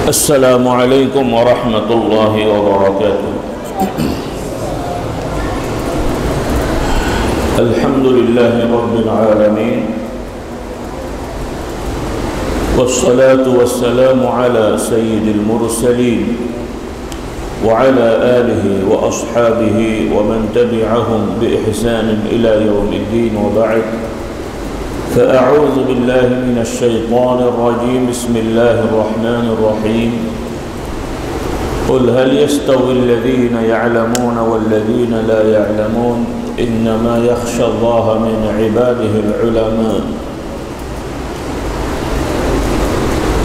السلام عليكم ورحمة الله وبركاته. الحمد لله رب العالمين، والصلاة والسلام على سيد المرسلين وعلى آله وأصحابه ومن تبعهم بإحسان إلى يوم الدين، وبعد، فأعوذ بالله من الشيطان الرجيم. بسم الله الرحمن الرحيم. قل هل يستوي الذين يعلمون والذين لا يعلمون إنما يخشى الله من عباده العلماء.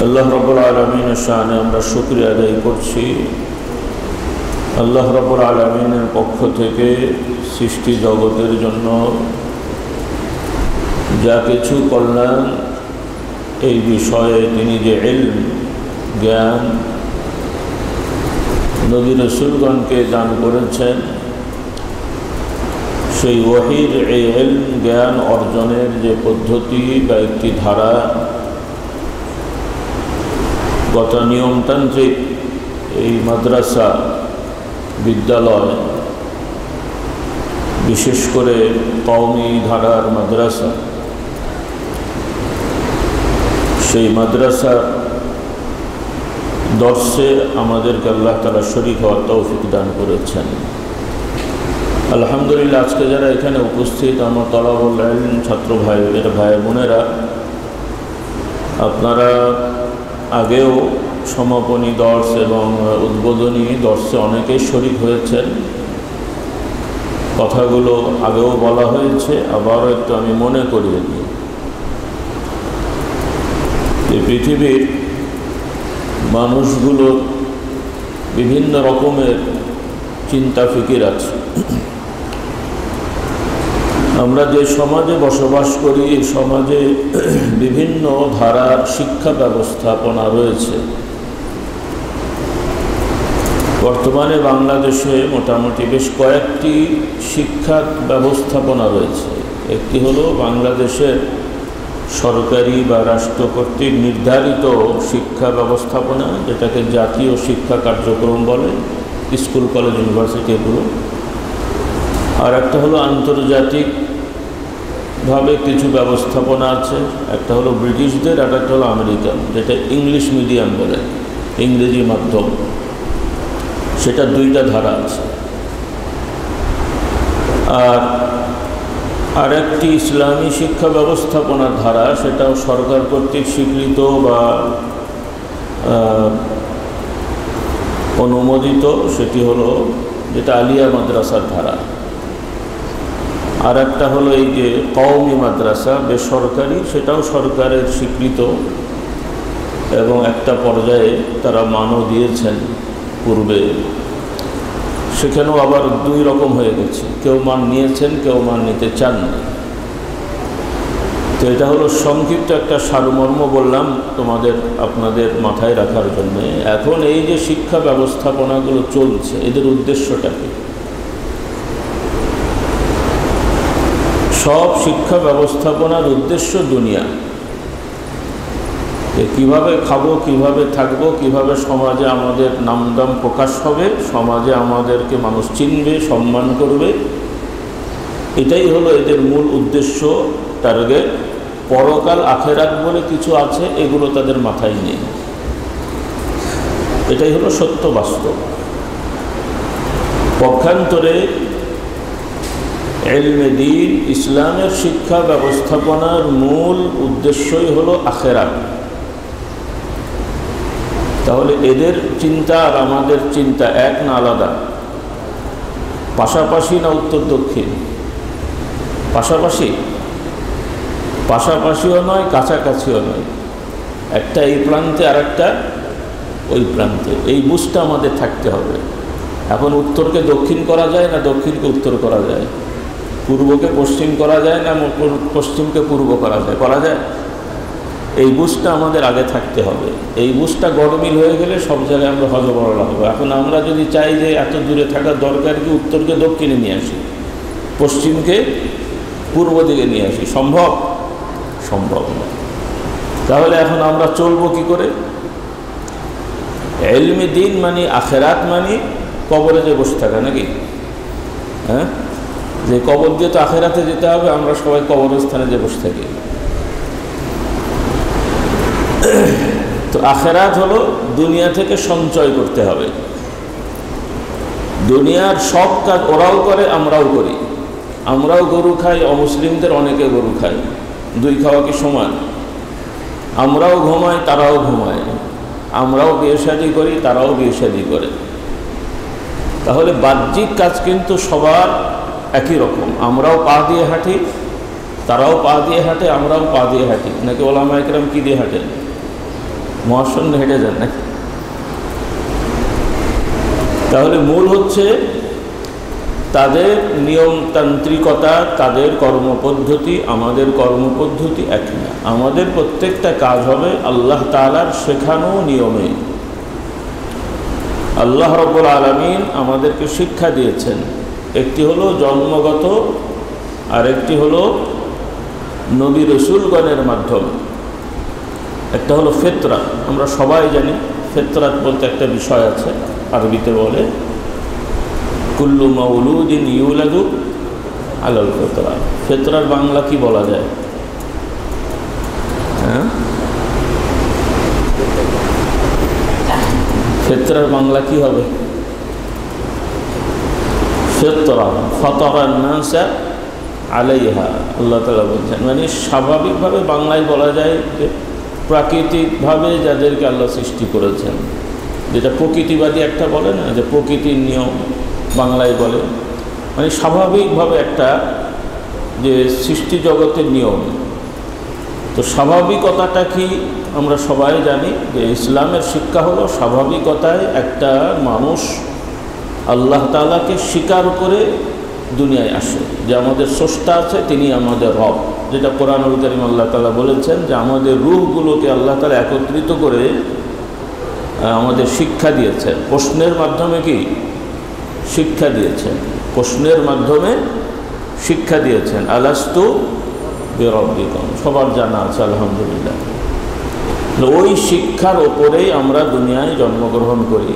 আল্লাহ রাব্বুল আলামিনের শানে আমরা শুকরিয়া আদায় করছি। আল্লাহ রাব্বুল আলামিনের পক্ষ থেকে সৃষ্টি জগতের জন্য যা কিছু কল্যাণ এই বিষয়ে তিনি যে ইলম জ্ঞান নবী রাসূলগণকে দান করেছেন, সেই ওহীর এই ইলম জ্ঞান অর্জনের যে পদ্ধতি বা একটি ধারা, গোটা নিয়মতান্ত্রিক এই মাদ্রাসা বিদ্যালয়, বিশেষ করে কওমি ধারার মাদ্রাসা, সেই মাদ্রাসার দর্শে আমাদেরকে আল্লাহ তাআলা শরীক হওয়ার তৌফিক দান করেছেন। আলহামদুলিল্লাহ, আজকে যারা এখানে উপস্থিত আমার তলাবুল ইলম ছাত্র ভাই বোনেরা, আপনারা আগেও সমাপনী দর্শ এবং উদ্বোধনী দর্শে অনেকেই শরীক হয়েছেন। কথাগুলো আগেও বলা হয়েছে, আবারও একটু আমি মনে করিয়ে দিই। এই পৃথিবীর মানুষগুলোর বিভিন্ন রকমের চিন্তা ফিকির আছে। আমরা যে সমাজে বসবাস করি, এই সমাজে বিভিন্ন ধারার শিক্ষা ব্যবস্থাপনা রয়েছে। বর্তমানে বাংলাদেশে মোটামুটি বেশ কয়েকটি শিক্ষা ব্যবস্থাপনা রয়েছে। একটি হলো বাংলাদেশের সরকারি বা রাষ্ট্র কর্তৃক নির্ধারিত শিক্ষা ব্যবস্থাপনা, যেটাকে জাতীয় শিক্ষা কার্যক্রম বলে, স্কুল কলেজ ইউনিভার্সিটি এগুলো। আর একটা হলো আন্তর্জাতিকভাবে কিছু ব্যবস্থাপনা আছে। একটা হলো ব্রিটিশদের, আর একটা হলো আমেরিকান, যেটা ইংলিশ মিডিয়াম বলে, ইংরেজি মাধ্যম। সেটা দুইটা ধারা আছে। আর একটি ইসলামী শিক্ষা ব্যবস্থাপনার ধারা, সেটাও সরকার কর্তৃক স্বীকৃত বা অনুমোদিত, সেটি হলো যেটা আলিয়া মাদ্রাসার ধারা। আর একটা হলো এই যে কওমি মাদ্রাসা, বেসরকারি, সেটাও সরকারের স্বীকৃত এবং একটা পর্যায়ে তারা মানও দিয়েছেন পূর্বে। সেখানেও আবার দুই রকম হয়ে গেছে, কেউ মান নিয়েছেন, কেউ মান নিতে চাননি। তো এটা হলো সংক্ষিপ্ত একটা সারমর্ম বললাম আপনাদের মাথায় রাখার জন্য। এখন এই যে শিক্ষা ব্যবস্থাপনাগুলো চলছে, এদের উদ্দেশ্যটা কি? সব শিক্ষা ব্যবস্থাপনার উদ্দেশ্য দুনিয়া। কিভাবে খাবো, কিভাবে থাকবো, কিভাবে সমাজে আমাদের নামদাম প্রকাশ হবে, সমাজে আমাদেরকে মানুষ চিনবে, সম্মান করবে, এটাই হলো এদের মূল উদ্দেশ্য, টার্গেট। পরকাল আখেরাত বলে কিছু আছে, এগুলো তাদের মাথায় নেই। এটাই হলো সত্য বাস্তব। পক্ষান্তরে ইলমে দ্বীন, ইসলামের শিক্ষা ব্যবস্থাপনার মূল উদ্দেশ্যই হলো আখেরাত। তাহলে এদের চিন্তা আর আমাদের চিন্তা এক না আলাদা? পাশাপাশি না উত্তর দক্ষিণ? পাশাপাশি, পাশাপাশিও নয়, কাছাকাছিও নয়। একটা এই প্রান্তে আর একটা ওই প্রান্তে। এই বুঝটা আমাদের থাকতে হবে। এখন উত্তরকে দক্ষিণ করা যায় না দক্ষিণকে উত্তর করা যায়? পূর্বকে পশ্চিম করা যায় না পশ্চিমকে পূর্ব করা যায়? করা যায়। এই বুঝটা আমাদের আগে থাকতে হবে। এই বুঝটা গড়মিল হয়ে গেলে সব জায়গায় আমরা হজবরলা হবো। এখন আমরা যদি চাই যে এত দূরে থাকার দরকার কি, উত্তরকে দক্ষিণে নিয়ে আসি, পশ্চিমকে পূর্ব দিকে নিয়ে আসি, সম্ভব? সম্ভব না। তাহলে এখন আমরা চলবো কি করে? ইলমে দিন মানে আখেরাত মানে কবরে যে বসে থাকা নাকি? হ্যাঁ, যে কবর দিয়ে তো আখেরাতে যেতে হবে, আমরা সবাই কবরস্থানে যে বসে থাকি। তো আখেরাত হলো দুনিয়া থেকে সঞ্চয় করতে হবে। দুনিয়ার সব কাজ ওরাও করে, আমরাও করি। আমরাও গরু খাই, অমুসলিমদের অনেকে গরু খায়। দুই খাওয়া কি সমান? আমরাও ঘুমাই, তারাও ঘুমায়। আমরাও বিয়ে শাদী করি, তারাও বিয়ে শাদী করে। তাহলে বাহ্যিক কাজ কিন্তু সবার একই রকম। আমরাও পা দিয়ে হাঁটি, তারাও পা দিয়ে হাঁটে, আমরাও পা দিয়ে হাঁটি। নাকি ওলামা একরাম কি দিয়ে হাঁটেন? মহাশূন্য হেঁটে যান নাকি? তাহলে মূল হচ্ছে তাদের নিয়মতান্ত্রিকতা, তাদের কর্মপদ্ধতি, আমাদের কর্মপদ্ধতি এক না। আমাদের প্রত্যেকটা কাজ হবে আল্লাহ তাআলার শেখানো নিয়মে। আল্লাহ রাব্বুল আলামিন আমাদেরকে শিক্ষা দিয়েছেন, একটি হলো জন্মগত, আর একটি হলো নবী রসুলগণের মাধ্যমে। একটা হলো ফিতরাত, আমরা সবাই জানি। ফিতরাত বলতে একটা বিষয় আছে, আরবিতে বলে কুল্লু মাউলুদিন ইউলাদু আলাল ফিতরা। ফিতরার বাংলা কি বলা যায়? হ্যাঁ, ফিতরার বাংলা কি হবে? ফিতরা, ফাতারান নাসা আলাইহা, আল্লাহ তাআলা বলছেন। মানে স্বাভাবিকভাবে বাংলায় বলা যায় যে প্রাকৃতিকভাবে যাদেরকে আল্লাহ সৃষ্টি করেছেন, যেটা প্রকৃতিবাদী একটা বলে না, যে প্রকৃতির নিয়ম বাংলায় বলে, মানে স্বাভাবিকভাবে একটা যে সৃষ্টি জগতের নিয়ম। তো স্বাভাবিকতাটা কি আমরা সবাই জানি, যে ইসলামের শিক্ষা হলো স্বাভাবিকতায় একটা মানুষ আল্লাহ তাআলাকে স্বীকার করে দুনিয়ায় আসে, যে আমাদের স্রষ্টা আছে, তিনি আমাদের রব। যেটা কোরআনুল কারীম আল্লাহ তাআলা বলেছেন যে আমাদের রূহগুলোকে আল্লাহ তাআলা একত্রিত করে আমাদের শিক্ষা দিয়েছেন। প্রশ্নের মাধ্যমে কি শিক্ষা দিয়েছেন? প্রশ্নের মাধ্যমে শিক্ষা দিয়েছেন। আলাস্তু বিরব্বিকুম, সবার জানা আছে আলহামদুলিল্লাহ। ওই শিক্ষার ওপরেই আমরা দুনিয়ায় জন্মগ্রহণ করি।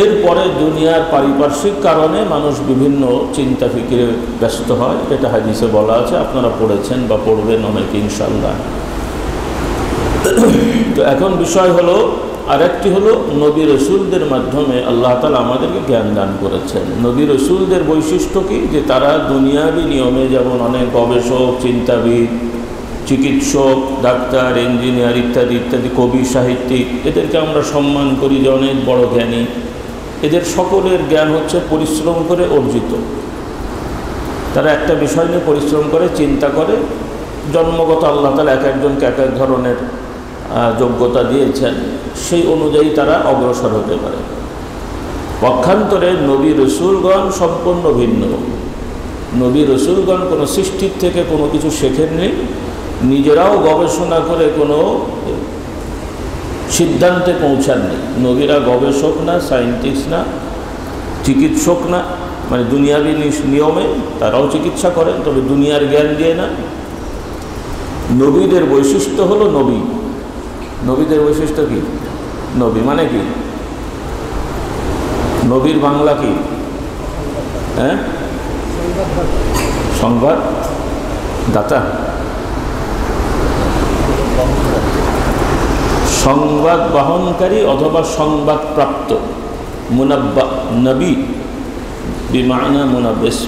এরপরে দুনিয়ার পারিপার্শ্বিক কারণে মানুষ বিভিন্ন চিন্তা ফিকিরে ব্যস্ত হয়, এটা হাদিসে বলা আছে, আপনারা পড়েছেন বা পড়বেন অনেকে ইনশাআল্লাহ। তো এখন বিষয় হলো, আরেকটি হলো নবী রসুলদের মাধ্যমে আল্লাহ তাআলা আমাদেরকে জ্ঞান দান করেছেন। নবী রসুলদের বৈশিষ্ট্য কি? যে তারা দুনিয়াবী নিয়মে, যেমন অনেক গবেষক, চিন্তাবিদ, চিকিৎসক, ডাক্তার, ইঞ্জিনিয়ার ইত্যাদি ইত্যাদি, কবি, সাহিত্যিক, এদেরকে আমরা সম্মান করি যে অনেক বড় জ্ঞানী। এদের সকলের জ্ঞান হচ্ছে পরিশ্রম করে অর্জিত। তারা একটা বিষয় নিয়ে পরিশ্রম করে, চিন্তা করে। জন্মগত আল্লাহ তাআলা এক একজনকে এক এক ধরনের যোগ্যতা দিয়েছেন, সেই অনুযায়ী তারা অগ্রসর হতে পারে। পক্ষান্তরে নবী রসুলগণ সম্পূর্ণ ভিন্ন। নবী রসুলগণ কোনো সৃষ্টির থেকে কোনো কিছু শেখেননি, নিজেরাও গবেষণা করে কোনো সিদ্ধান্তে পৌঁছাননি। নবীরা গবেষক না, সায়েন্টিস্ট না, চিকিৎসক না, মানে দুনিয়াবী নিয়মে তারাও চিকিৎসা করেন, তবে দুনিয়ার জ্ঞান দিয়ে না। নবীদের বৈশিষ্ট্য হলো নবী। নবীদের বৈশিষ্ট্য কি? নবী মানে কি? নবীর বাংলা কি? হ্যাঁ, সংবাদ দাতা, সংবাদ বহনকারী অথবা সংবাদ প্রাপ্ত। মুনাব্বা, নবী বিমানা মুনাব্বিস।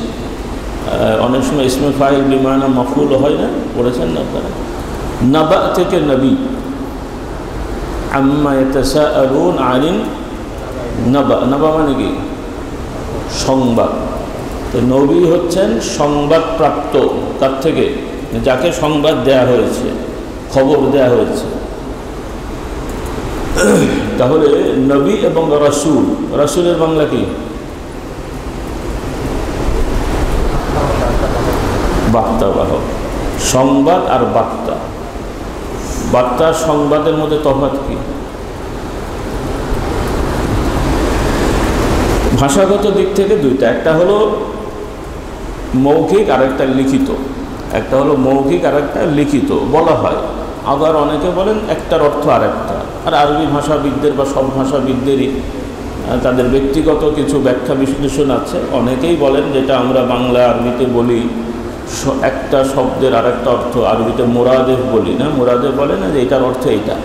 অনেক সময় ইসমে ফাইল বিমানা মাফউল হয় না, পড়েছেন না আপনারা? নাবা থেকে নবী, আম্মা ইয়াতাসাআলুন আনিন নাবা। নাবা মানে কি? সংবাদ। তো নবী হচ্ছেন সংবাদ প্রাপ্ত। কার থেকে? যাকে সংবাদ দেয়া হয়েছে, খবর দেয়া হয়েছে। তাহলে নবী এবং রাসূল, রাসূলের বাংলা কি? বার্তাবাহক। সংবাদ আর বার্তা, বার্তা সংবাদের মধ্যে তফাৎ কি? ভাষাগত দিক থেকে দুইটা, একটা হলো মৌখিক আর একটা লিখিত। একটা হলো মৌখিক আর একটা লিখিত। বলা হয় আবার অনেকে বলেন একটার অর্থ আরেকটা। আর আরবি ভাষাবিদদের বা সব ভাষাবিদদেরই তাদের ব্যক্তিগত কিছু ব্যাখ্যা বিশ্লেষণ আছে। অনেকেই বলেন যেটা আমরা বাংলা আরবিতে বলি একটা শব্দের আরেকটা অর্থ, আরবিতে মোরাদেফ বলি না, মোরাদেফ বলে না যে এটার অর্থ এইটা।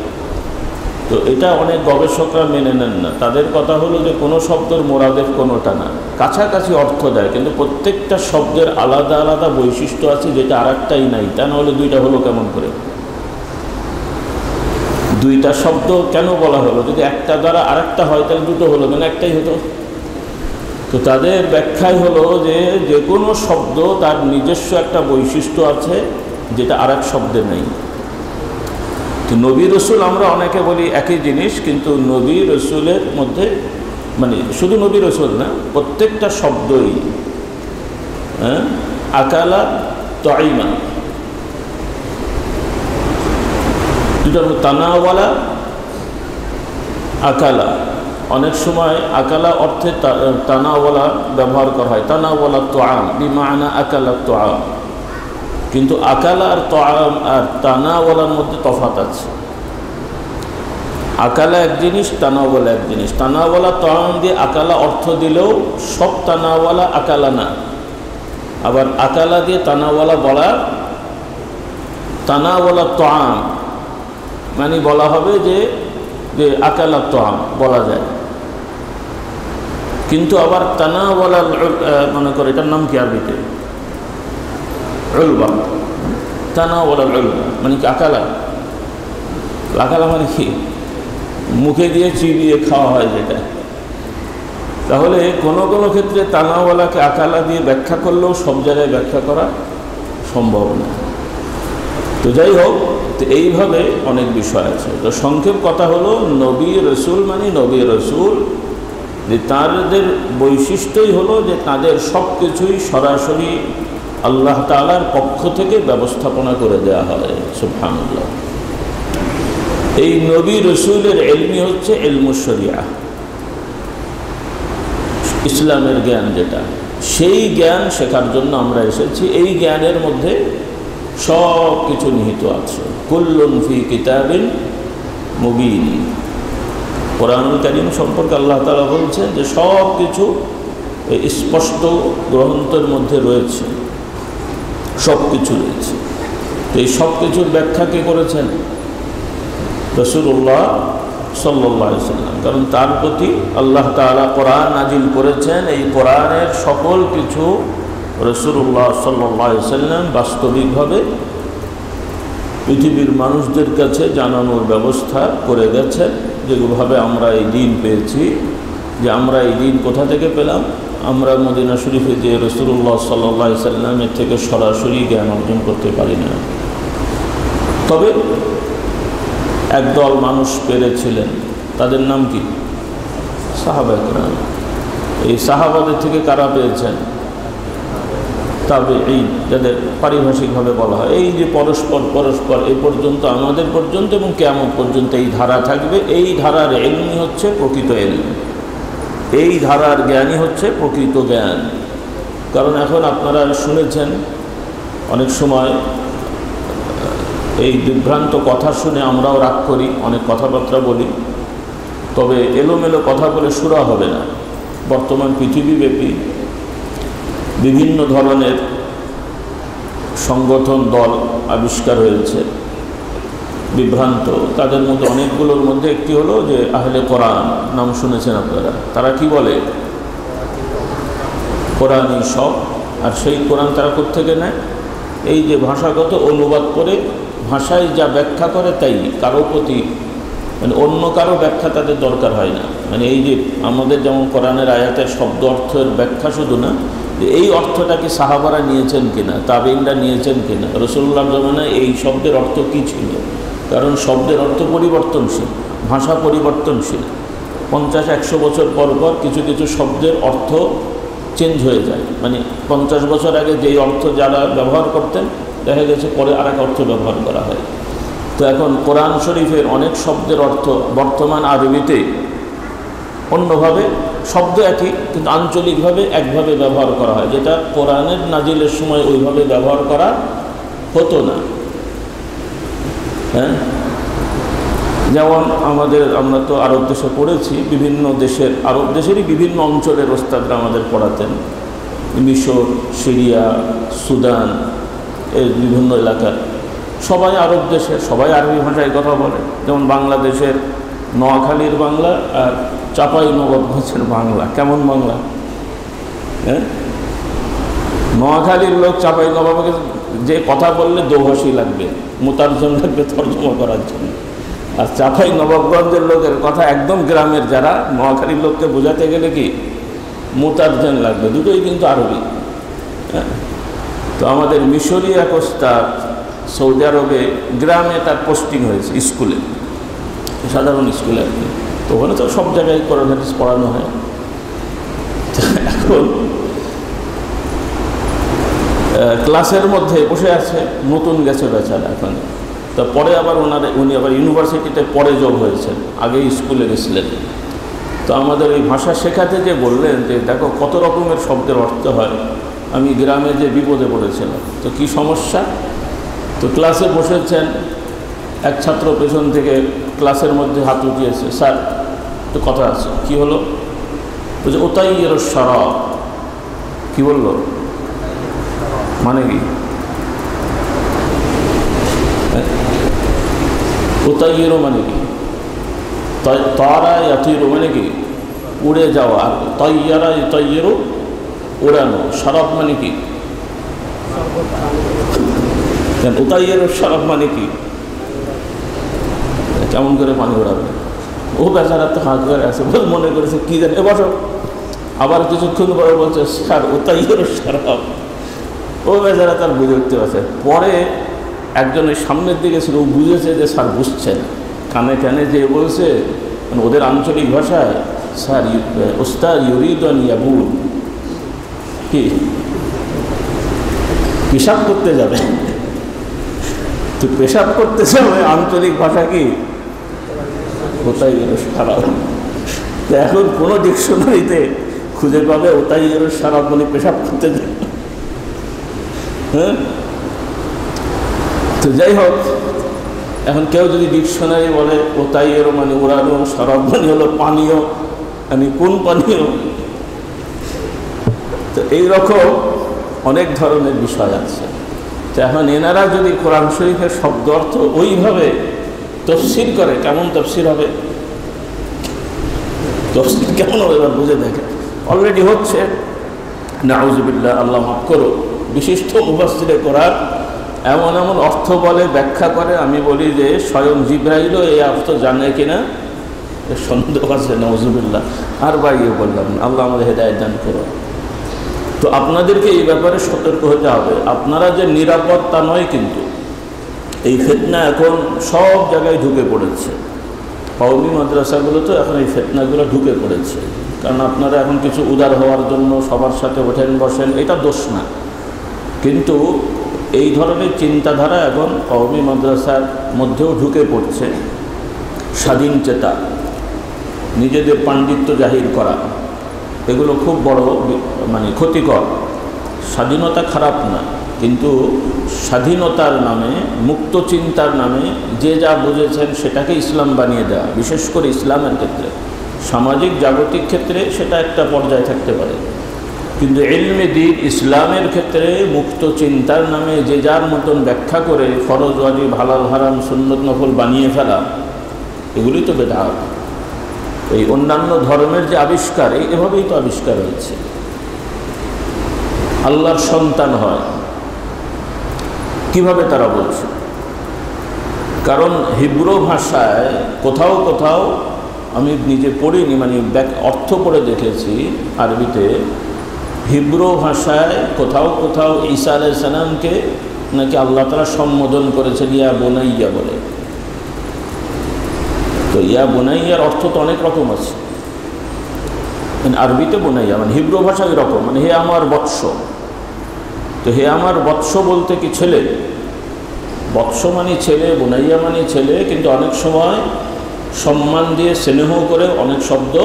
তো এটা অনেক গবেষকরা মেনে নেন না। তাদের কথা হলো যে কোনো শব্দের মোরাদেফ কোনোটা না, কাছাকাছি অর্থ দেয়, কিন্তু প্রত্যেকটা শব্দের আলাদা আলাদা বৈশিষ্ট্য আছে যেটা আরেকটাই নাই। তা নাহলে দুইটা হলো কেমন করে? দুইটা শব্দ কেন বলা হলো? যদি একটা দ্বারা আরেকটা হয় তাহলে দুটো হলো কেন? একটাই হতো। তো তাদের ব্যাখ্যাই হলো যে যে কোনো শব্দ তার নিজস্ব একটা বৈশিষ্ট্য আছে যেটা আরেক শব্দে নেই। তো নবী রসুল আমরা অনেকে বলি একই জিনিস, কিন্তু নবী রসুলের মধ্যে মানে শুধু নবী রসুল না, প্রত্যেকটা শব্দই আকালা তাইমা, দুটো তানাওয়ালা আকালা। অনেক সময় আকালা অর্থে তানাওয়ালা ব্যবহার করা হয়, তানাওয়ালা তোয়াম বিমানা আকালা তোয়াম, কিন্তু আকালা আর তোয়াম আর তানাওয়ালার মধ্যে তফাৎ আছে। আকালা এক জিনিস, তানাওয়ালা এক জিনিস। তানাওয়ালা তোয়াম দিয়ে আকালা অর্থ দিলেও সব তানাওয়ালা আকালা না। আবার আকালা দিয়ে তানাওয়ালা বলা, তানাওয়ালা তোয়াম মানে বলা হবে যে যে আকালা তোয়াম বলা যায়। কিন্তু আবার তানাওয়ালা মনে করে এটার নাম কি আরবিতে? উলবা। তানাওয়ালা উলবা মানে কি? আকালা। আকালা মানে কি? মুখে দিয়ে চিবিয়ে খাওয়া হয় যেটা। তাহলে কোনো কোনো ক্ষেত্রে তানাওয়ালাকে আকালা দিয়ে ব্যাখ্যা করলেও সব জায়গায় ব্যাখ্যা করা সম্ভব না। তো যাই হোক, তো এইভাবে অনেক বিষয় আছে। তো সংক্ষেপ কথা হলো নবী রসুল মানে নবী রসুল, যে তাদের বৈশিষ্ট্যই হলো যে তাদের সব কিছুই সরাসরি আল্লাহ তাআলার পক্ষ থেকে ব্যবস্থাপনা করে দেওয়া হয়। সুবহানাল্লাহ। এই নবী রসুলের ইলমি হচ্ছে ইলমুশ শরিয়া, ইসলামের জ্ঞান যেটা, সেই জ্ঞান শেখার জন্য আমরা এসেছি। এই জ্ঞানের মধ্যে সব কিছু নিহিত আছে। কুল্লুন ফি কিতাবিন মুবিন। কোরআনুল কারীম সম্পর্কে আল্লাহ তাআলা বলছেন যে সব কিছু স্পষ্ট গ্রন্থের মধ্যে রয়েছে, সব কিছু রয়েছে। তো এই সব কিছুর ব্যাখ্যা কে করেছেন? রাসূলুল্লাহ সাল্লাল্লাহু আলাইহি ওয়াসাল্লাম। কারণ তার প্রতি আল্লাহ তাআলা কোরআন নাজিল করেছেন। এই কোরআনের সকল কিছু রাসূলুল্লাহ সাল্লাল্লাহু আলাইহি ওয়াসাল্লাম বাস্তবিকভাবে পৃথিবীর মানুষদের কাছে জানানোর ব্যবস্থা করে গেছেন। যেভাবে আমরা এই দিন পেয়েছি, যে আমরা এই দিন কোথা থেকে পেলাম? আমরা মদিনা শরীফে যে রাসূলুল্লাহ সাল্লাল্লাহু আলাইহি ওয়াসাল্লামের থেকে সরাসরি জ্ঞান অর্জন করতে পারি না। তবে একদল মানুষ পেরেছিলেন, তাদের নাম কি? সাহাবায়ে কেরাম। এই সাহাবাদের থেকে কারা পেয়েছেন? তাবেঈন, যাদের পারিভাষিকভাবে বলা হয়। এই যে পরস্পর পরস্পর এ পর্যন্ত, আমাদের পর্যন্ত এবং কিয়ামত পর্যন্ত এই ধারা থাকবে। এই ধারার ইলমই হচ্ছে প্রকৃত ইলম, এই ধারার জ্ঞানই হচ্ছে প্রকৃত জ্ঞান। কারণ এখন আপনারা শুনেছেন অনেক সময় এই বিভ্রান্ত কথা শুনে আমরাও রাগ করি, অনেক কথাবার্তা বলি, তবে এলোমেলো কথা বলে সুরা হবে না। বর্তমান পৃথিবীব্যাপী বিভিন্ন ধরনের সংগঠন দল আবিষ্কার হয়েছে বিভ্রান্ত। তাদের মধ্যে অনেকগুলোর মধ্যে একটি হলো যে আহলে কোরআন, নাম শুনেছেন আপনারা। তারা কি বলে? কোরআনই সব। আর সেই কোরআন তারা কোত্থেকে নেয়? এই যে ভাষাগত অনুবাদ করে ভাষায় যা ব্যাখ্যা করে তাই, কারো প্রতি মানে অন্য কারো ব্যাখ্যা তাদের দরকার হয় না। মানে এই যে আমাদের যেমন কোরআনের আয়াতের শব্দ অর্থের ব্যাখ্যা শুধু না, যে এই অর্থটা কি সাহাবারা নিয়েছেন কিনা, তাবেঈনরা নিয়েছেন কিনা, রাসূলুল্লাহর জামানায় এই শব্দের অর্থ কী ছিল। কারণ শব্দের অর্থ পরিবর্তনশীল, ভাষা পরিবর্তনশীল। 50-100 বছর পর পর কিছু কিছু শব্দের অর্থ চেঞ্জ হয়ে যায়। মানে 50 বছর আগে যেই অর্থ যারা ব্যবহার করতেন, দেখা গেছে পরে আরেক অর্থ ব্যবহার করা হয়। তো এখন কোরআন শরীফের অনেক শব্দের অর্থ বর্তমান আরবিতে অন্যভাবে, শব্দ একই কিন্তু আঞ্চলিকভাবে একভাবে ব্যবহার করা হয়, যেটা কোরআনের নাজিলের সময় ওইভাবে ব্যবহার করা হতো না। হ্যাঁ, যেমন আমরা তো আরব দেশে পড়েছি, বিভিন্ন দেশের আরব দেশেরই বিভিন্ন অঞ্চলের ওস্তাদরা আমাদের পড়াতেন। মিশর, সিরিয়া, সুদান, এই বিভিন্ন এলাকার সবাই আরব দেশের, সবাই আরবি ভাষায় কথা বলে। যেমন বাংলাদেশের নোয়াখালীর বাংলা আর চাঁপাইনবাবগঞ্জের বাংলা কেমন বাংলা? হ্যাঁ, নোয়াখালীর লোক চাঁপাইনবাবগঞ্জে যে কথা বললে দোভাষী লাগবে, মুতারজম লাগবে তর্জমা করার জন্য। আর চাঁপাইনবাবগঞ্জের লোকের কথা একদম গ্রামের যারা, নোয়াখালীর লোককে বোঝাতে গেলে কি মুতারজম লাগবে, দুটোই কিন্তু আরবি। হ্যাঁ, তো আমাদের মিশরি এক ওস্তাদ সৌদি আরবে গ্রামে তার পোস্টিং হয়েছে, স্কুলে, সাধারণ স্কুলে আর কি। তো ওখানে তো সব জায়গায় কোরআন হাদিস পড়ানো হয়। এখন ক্লাসের মধ্যে বসে আছে, নতুন গেছে বেচারা এখন। তো পরে আবার উনি আবার ইউনিভার্সিটিতে পরে যোগ হয়েছেন, আগে স্কুলে গেছিলেন। তো আমাদের এই ভাষা শেখাতে যে বললেন যে দেখো কত রকমের শব্দের অর্থ হয়, আমি গ্রামে যে বিপদে পড়েছিলাম। তো কি সমস্যা? তো ক্লাসে বসেছেন, এক ছাত্র পেছন থেকে ক্লাসের মধ্যে হাত উঠিয়েছে, স্যার তো কথা আছে। কি হলো? বলছে ওতাইয়ের শরাব। কি বললো? মানে কি ওতাইয়েরও মানে কি? তারা ইয়াতিরও মানে কি উড়ে যাওয়া, আর তাইয়ারা তাইয়েরও উড়ানো। শরাব মানে কি? ওতাইয়ের শরাব মানে কি? কেমন করে পানি উড়াবে? ও বেচারা তো হাত করে আছে, মনে করেছে কি জানে। বসো, আবার কিছুক্ষণ পরে বলছে স্যার ওতাইয়ের শরাব। ও বেচারা তার বুঝে উঠতে পারছে। পরে একজনের সামনের দিকে ছিল, ও বুঝেছে যে স্যার বুঝছেন, কানে কানে যে বলছে, মানে ওদের আঞ্চলিক ভাষায়, স্যার ওস্তাদ ইউরিদান ইয়াবুল, কি পেশাব করতে যাবে। তো পেশাব করতে যাবে আঞ্চলিক ভাষা কি ওটাই শরাব। তো এখন কোনো ডিকশনারিতে খুঁজে পাবে ওটাই শরাব বলে পেশাব করতে যাবে। হ্যাঁ, তো যাই হোক, এখন কেউ যদি ডিকশনারি বলে ওতাইয়ের মানে উড়ানো, শরাব মানে হলো পানীয়, মানে কোন পানীয়? তো এইরকম অনেক ধরনের বিষয় আছে। তো এখন এনারা যদি কোরআন শরীফের শব্দ অর্থ ওইভাবে তফসির করে, কেমন তফসির হবে? তফসির কেমন হবে এবার বুঝে দেখে। অলরেডি হচ্ছে, নাউজুবিল্লাহ, আল্লাহ মাফ করো, বিশিষ্ট মুফাসসিরে কোরআন এমন এমন অর্থ বলে, ব্যাখ্যা করে, আমি বলি যে স্বয়ং জিবরাইলও এই অর্থ জানে কিনা সন্দেহ আছে। নাউজুবিল্লাহ, আর বাইরে বললাম না, আল্লাহ আমাদের হেদায়েত দান করো। তো আপনাদেরকে এই ব্যাপারে সতর্ক হতে হবে। আপনারা যে নিরাপদ তা নয়, কিন্তু এই ফিতনা এখন সব জায়গায় ঢুকে পড়েছে। কওমি মাদ্রাসাগুলো তো এখন এই ফিতনাগুলো ঢুকে পড়েছে। কারণ আপনারা এখন কিছু উদার হওয়ার জন্য সবার সাথে ওঠেন বসেন, এটা দোষ না, কিন্তু এই ধরনের চিন্তাধারা এখন কওমি মাদ্রাসার মধ্যেও ঢুকে পড়ছে। স্বাধীন চেতা, নিজেদের পাণ্ডিত্য জাহির করা, এগুলো খুব বড় মানে ক্ষতিকর। স্বাধীনতা খারাপ না, কিন্তু স্বাধীনতার নামে, মুক্ত চিন্তার নামে যে যা বুঝেছেন সেটাকে ইসলাম বানিয়ে দেওয়া, বিশেষ করে ইসলামের ক্ষেত্রে, সামাজিক জাগতিক ক্ষেত্রে সেটা একটা পর্যায়ে থাকতে পারে, কিন্তু ইলমে দ্বীন ইসলামের ক্ষেত্রে মুক্ত চিন্তার নামে যে যার মতন ব্যাখ্যা করে ফরজ ওয়াজিব হালাল হারাম সুন্নত নফল বানিয়ে ফেলা, এগুলোই তো বেদাত। এই অন্যান্য ধর্মের যে আবিষ্কার, এভাবেই তো আবিষ্কার হয়েছে। আল্লাহর সন্তান হয় কিভাবে তারা বলছে? কারণ হিব্রু ভাষায় কোথাও কোথাও, আমি নিজে পড়িনি, মানে অর্থ পড়ে দেখেছি আরবিতে, হিব্রু ভাষায় কোথাও কোথাও ঈসা আলাইহিস সালামকে নাকি আল্লাহ তাআলা সম্বোধন করেছেন ইয়া বুনাইয়া বলে। তো ইয়া বুনাইয়ার অর্থ তো অনেক রকম আছে। আরবিতে বুনাইয়া মানে হিব্রু ভাষায় এরকম, মানে হে আমার বৎস। তো হে আমার বৎস বলতে কি ছেলে? বৎস মানে ছেলে, বুনাইয়া মানে ছেলে, কিন্তু অনেক সময় সম্মান দিয়ে স্নেহ করে অনেক শব্দ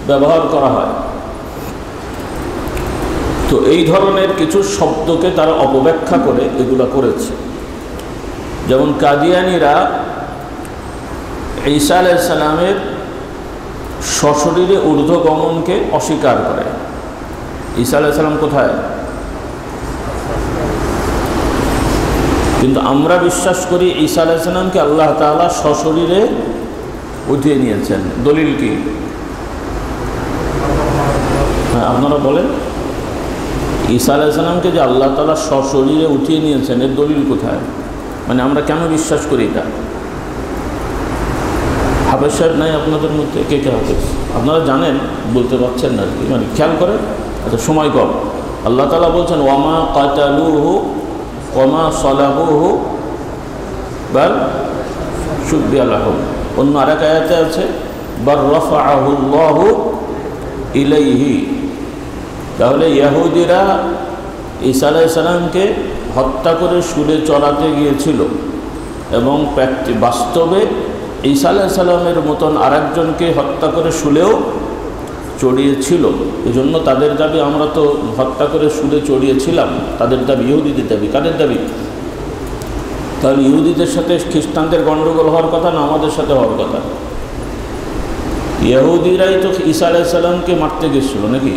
ব্যবহার করা হয়। তো এই ধরনের কিছু শব্দকে তারা অপব্যাখ্যা করে এগুলো করেছে। যেমন কাদিয়ানীরা ঈসা আলাইহিস সালামের সশরীরে ঊর্ধ্বগমনকে অস্বীকার করে। ঈসা আলাইহিস সালাম কোথায়? কিন্তু আমরা বিশ্বাস করি ঈসা আলাইহিস সালামকে আল্লাহ তাআলা সশরীরে উঠিয়ে নিয়েছেন। দলিল কি? হ্যাঁ, আপনারা বলেন। ঈসা আলাইহিস সালামকে যে আল্লাহ তাআলা সশরীরে উঠিয়ে নিয়েছেন, এর দলিল কোথায়? মানে আমরা কেন বিশ্বাস করি এটা? হাফেজ সাহেব নাই আপনাদের মধ্যে? কে কে হাফেজ? আপনারা জানেন, বলতে পারছেন না আর কি, মানে খেয়াল করেন। আচ্ছা, সময় কম। আল্লাহ তাআলা বলছেন ওয়ামা কাতালুহু ওয়ামা সালাবুহু বাল শুব্বিহা লাহুম। অন্য আরেক আয়াতে আছে বাল রাফাআহুল্লাহু ইলাইহি। তাহলে ইহুদিরা ঈসা আলাইহিস সালামকে হত্যা করে শুলে চড়াতে গিয়েছিল এবং বাস্তবে ঈসা আলাইহিস সালামের মতন আরেকজনকে হত্যা করে শুলেও চড়িয়েছিল। এই জন্য তাদের দাবি আমরা তো হত্যা করে শুলে চড়িয়েছিলাম, তাদের দাবি, ইহুদিদের দাবি। কাদের দাবি? তাহলে ইহুদিদের সাথে খ্রিস্টানদের গণ্ডগোল হওয়ার কথা না আমাদের সাথে হওয়ার কথা? ইহুদিরাই তো ঈসা আলাইহিস সালামকে মারতে গেছিল, নাকি